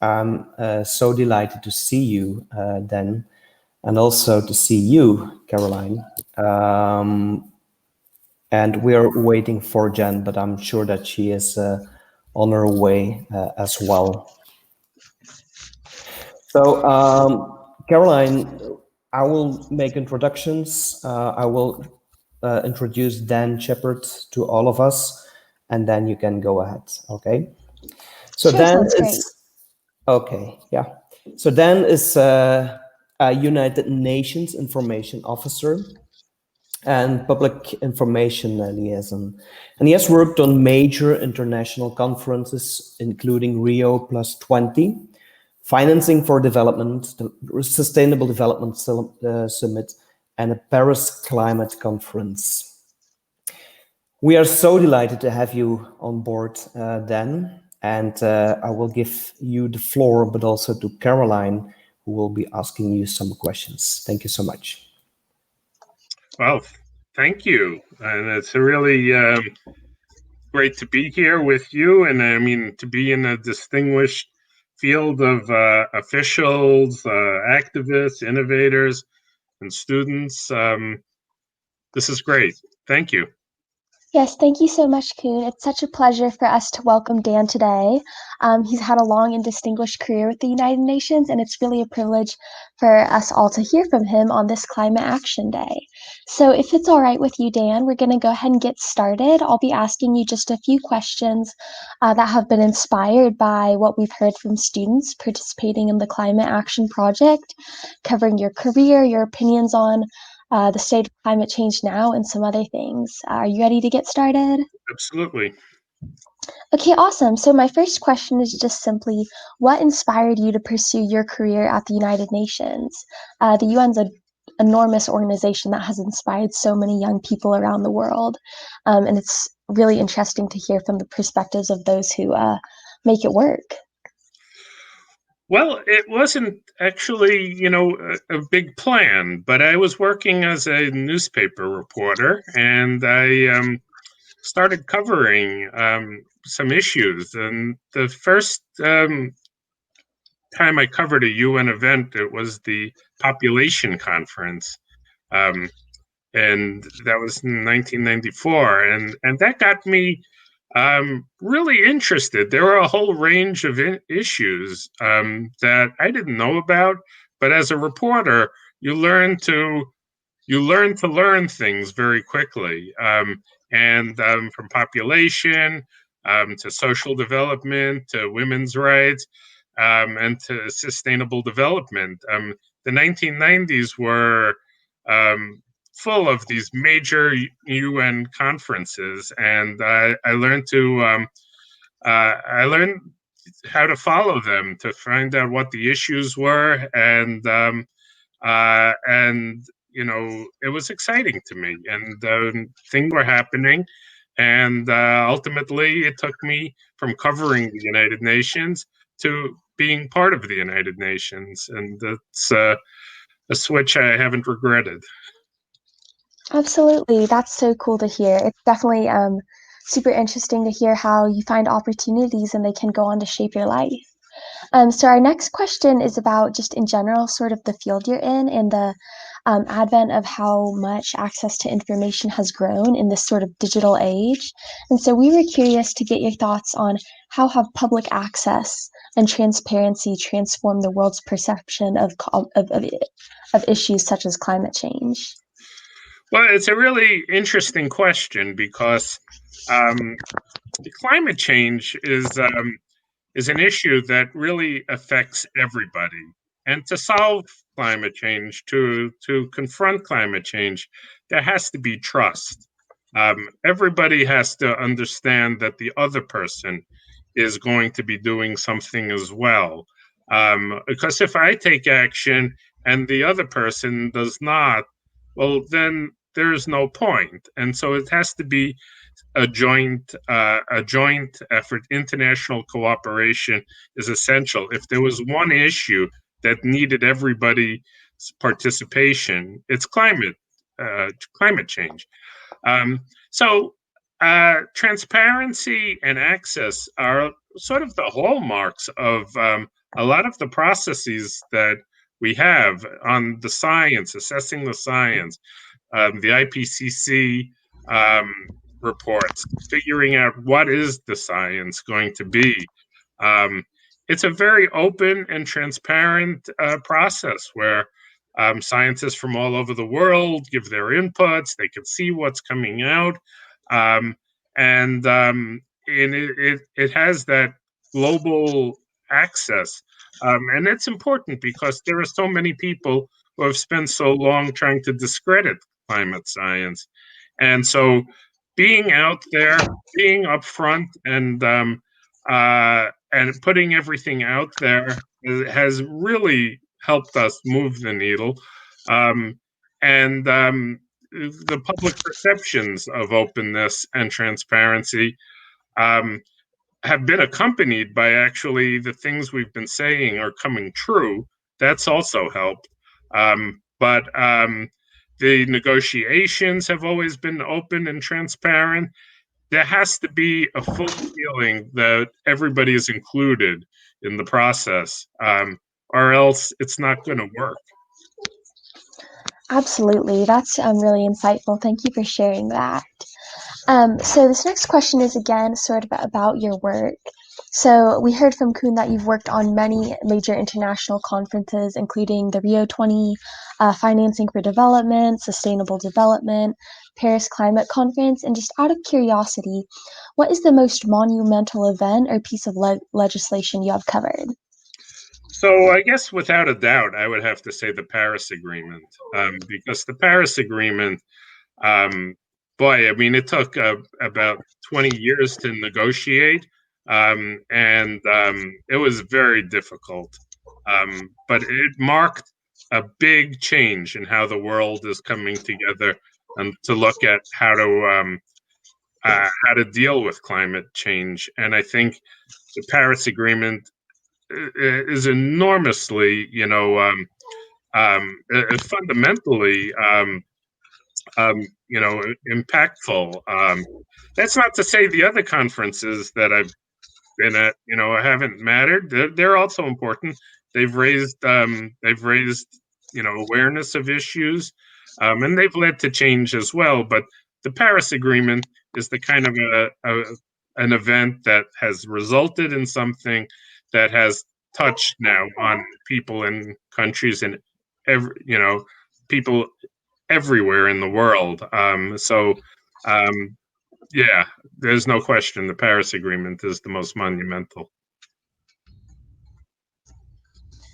I'm so delighted to see you, Dan, and also to see you, Caroline. And we're waiting for Jen, but I'm sure that she is on her way as well. So, Caroline, I will make introductions. I will introduce Dan Shepard to all of us, and then you can go ahead, okay? So sure, Dan sounds great. is, okay, yeah. So Dan is a United Nations Information Officer and public information liaison. And he has worked on major international conferences, including Rio Plus 20, Financing for Development, the Sustainable Development Summit, and a Paris Climate Conference. We are so delighted to have you on board, Dan, and I will give you the floor, but also to Caroline, who will be asking you some questions. Thank you so much. Well, thank you. And it's really great to be here with you. And I mean, to be in a distinguished field of officials, activists, innovators, and students. This is great. Thank you. Yes, thank you so much, Koen. It's such a pleasure for us to welcome Dan today. He's had a long and distinguished career with the United Nations, and it's really a privilege for us all to hear from him on this Climate Action Day. So if it's all right with you, Dan, we're going to go ahead and get started. I'll be asking you just a few questions that have been inspired by what we've heard from students participating in the Climate Action Project, covering your career, your opinions on the state of climate change now, and some other things. Are you ready to get started? Absolutely. Okay, awesome. So my first question is just simply, what inspired you to pursue your career at the United Nations? The UN's an enormous organization that has inspired so many young people around the world, and it's really interesting to hear from the perspectives of those who make it work. Well, it wasn't actually, a big plan, but I was working as a newspaper reporter, and I started covering some issues. And the first time I covered a UN event, it was the population conference, and that was in 1994, and that got me really interested. There were a whole range of issues that I didn't know about, but as a reporter, you learn to learn things very quickly, and from population to social development to women's rights and to sustainable development. The 1990s were full of these major UN conferences, and I learned how to follow them, to find out what the issues were, and it was exciting to me, and things were happening, and ultimately it took me from covering the United Nations to being part of the United Nations, and that's a switch I haven't regretted. Absolutely. That's so cool to hear. It's definitely super interesting to hear how you find opportunities and they can go on to shape your life. So our next question is about just in general, sort of the field you're in and the advent of how much access to information has grown in this sort of digital age. And so we were curious to get your thoughts on how have public access and transparency transformed the world's perception of issues such as climate change? Well, it's a really interesting question because climate change is an issue that really affects everybody. And to solve climate change, to confront climate change, there has to be trust. Everybody has to understand that the other person is going to be doing something as well. Because if I take action and the other person does not, well, then there's no point. And so it has to be a joint effort. International cooperation is essential. If there was one issue that needed everybody's participation, it's climate change. So transparency and access are sort of the hallmarks of a lot of the processes that we have on the science, assessing the science, the IPCC reports, figuring out what is the science going to be. Um, it's a very open and transparent process where scientists from all over the world give their inputs. They can see what's coming out, um, and it has that global access, and it's important because there are so many people who have spent so long trying to discredit climate science, and so being out there, being upfront, and putting everything out there has really helped us move the needle. Um, and The public perceptions of openness and transparency um, have been accompanied by actually the things we've been saying are coming true. That's also helped. But the negotiations have always been open and transparent. There has to be a full feeling that everybody is included in the process, or else it's not going to work. Absolutely. That's really insightful. Thank you for sharing that. So this next question is again sort of about your work. So we heard from Kuhn that you've worked on many major international conferences, including the Rio 20 Financing for Development, Sustainable Development, Paris Climate Conference, and just out of curiosity, what is the most monumental event or piece of legislation you have covered? So I guess without a doubt, I would have to say the Paris Agreement, because the Paris Agreement, um, boy, I mean, it took about 20 years to negotiate, and it was very difficult. But it marked a big change in how the world is coming together and to look at how to deal with climate change. And I think the Paris Agreement is enormously, fundamentally, impactful. That's not to say the other conferences that I've been at, haven't mattered. They're also important. They've raised, awareness of issues, and they've led to change as well. But the Paris Agreement is the kind of an event that has resulted in something that has touched now on people and countries and people everywhere in the world. Um, yeah, there's no question the Paris Agreement is the most monumental.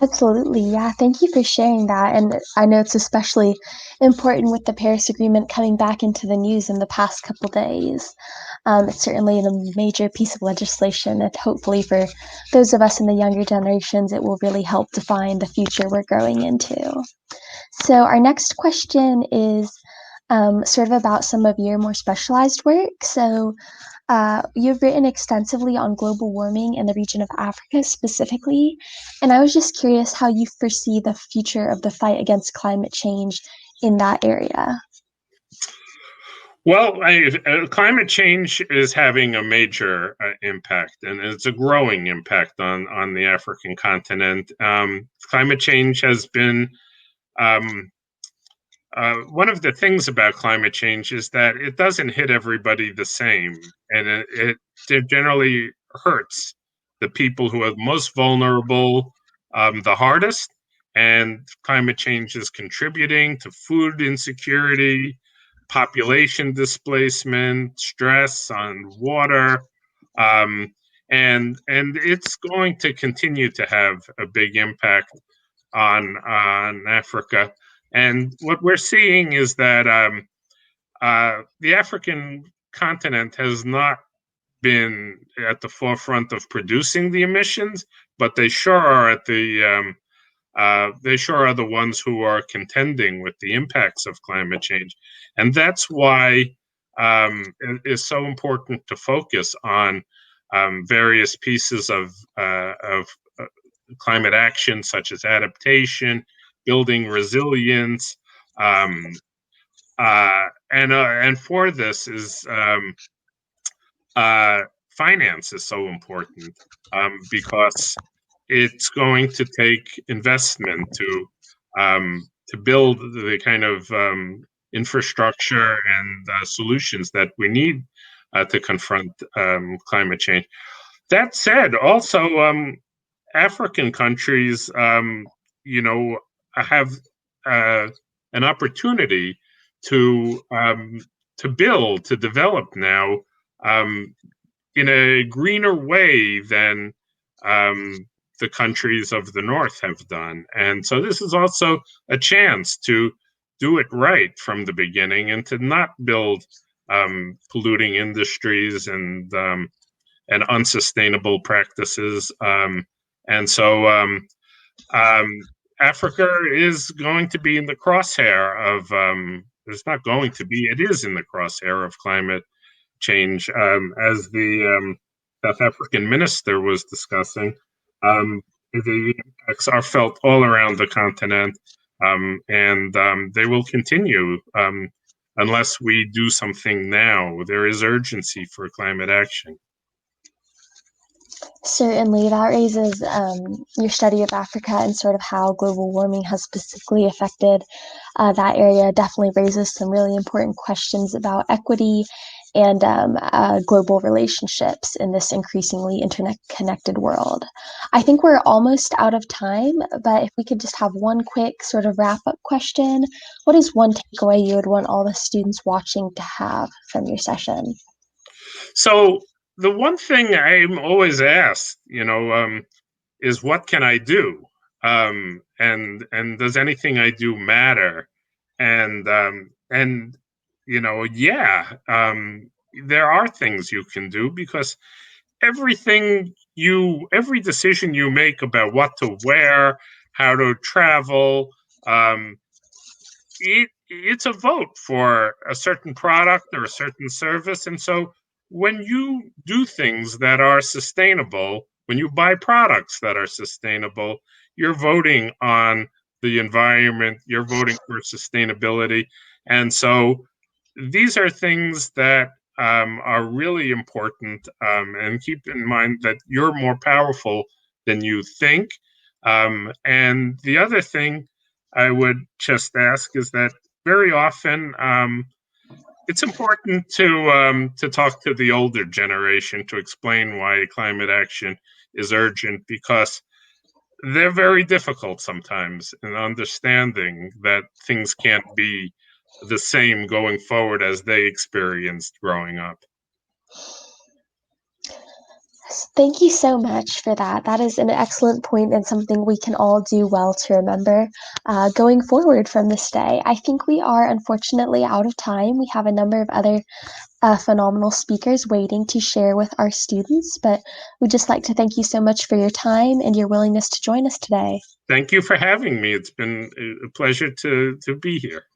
Absolutely. Yeah. Thank you for sharing that. And I know it's especially important with the Paris Agreement coming back into the news in the past couple days. It's certainly a major piece of legislation that hopefully for those of us in the younger generations, it will really help define the future we're growing into. So our next question is sort of about some of your more specialized work. So you've written extensively on global warming in the region of Africa specifically, and I was just curious how you foresee the future of the fight against climate change in that area. Well, climate change is having a major impact, and it's a growing impact on the African continent. Climate change has been um, one of the things about climate change is that it doesn't hit everybody the same, and it generally hurts the people who are most vulnerable the hardest. And climate change is contributing to food insecurity, population displacement, stress on water, um, and it's going to continue to have a big impact on Africa. And what we're seeing is that the African continent has not been at the forefront of producing the emissions, but they sure are they sure are the ones who are contending with the impacts of climate change, and that's why it is so important to focus on various pieces of climate action, such as adaptation, building resilience, um, and for this is finance is so important, because it's going to take investment to build the kind of infrastructure and solutions that we need to confront climate change. That said, also African countries, have an opportunity to build, to develop now in a greener way than the countries of the North have done. And so this is also a chance to do it right from the beginning and to not build polluting industries and unsustainable practices. And so Africa is going to be in the crosshair of, it's not going to be, it is in the crosshair of climate change. As the South African minister was discussing, the impacts are felt all around the continent, and they will continue unless we do something now. There is urgency for climate action. Certainly, that raises your study of Africa and sort of how global warming has specifically affected that area. Definitely raises some really important questions about equity and global relationships in this increasingly internet-connected world. I think we're almost out of time, but if we could just have one quick sort of wrap-up question, what is one takeaway you would want all the students watching to have from your session? So the one thing I'm always asked, is what can I do? And does anything I do matter? And there are things you can do, because every decision you make about what to wear, how to travel, it's a vote for a certain product or a certain service. And so when you do things that are sustainable, when you buy products that are sustainable, you're voting on the environment, you're voting for sustainability. And so these are things that are really important, and keep in mind that you're more powerful than you think. And the other thing I would just ask is that very often it's important to talk to the older generation to explain why climate action is urgent, because they're very difficult sometimes in understanding that things can't be the same going forward as they experienced growing up. Thank you so much for that. That is an excellent point and something we can all do well to remember going forward from this day. I think we are unfortunately out of time. We have a number of other phenomenal speakers waiting to share with our students, but we'd just like to thank you so much for your time and your willingness to join us today. Thank you for having me. It's been a pleasure to be here.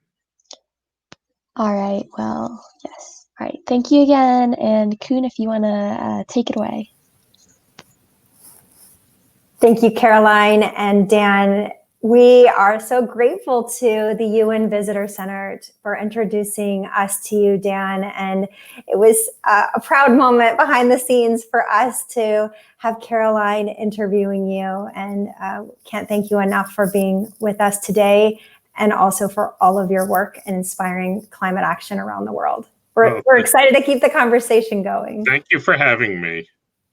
All right. Well, yes. All right. Thank you again. And Koen, if you want to take it away. Thank you, Caroline and Dan. We are so grateful to the UN Visitor Center for introducing us to you, Dan. And it was a proud moment behind the scenes for us to have Caroline interviewing you. And can't thank you enough for being with us today, and also for all of your work in inspiring climate action around the world. We're excited to keep the conversation going. Thank you for having me.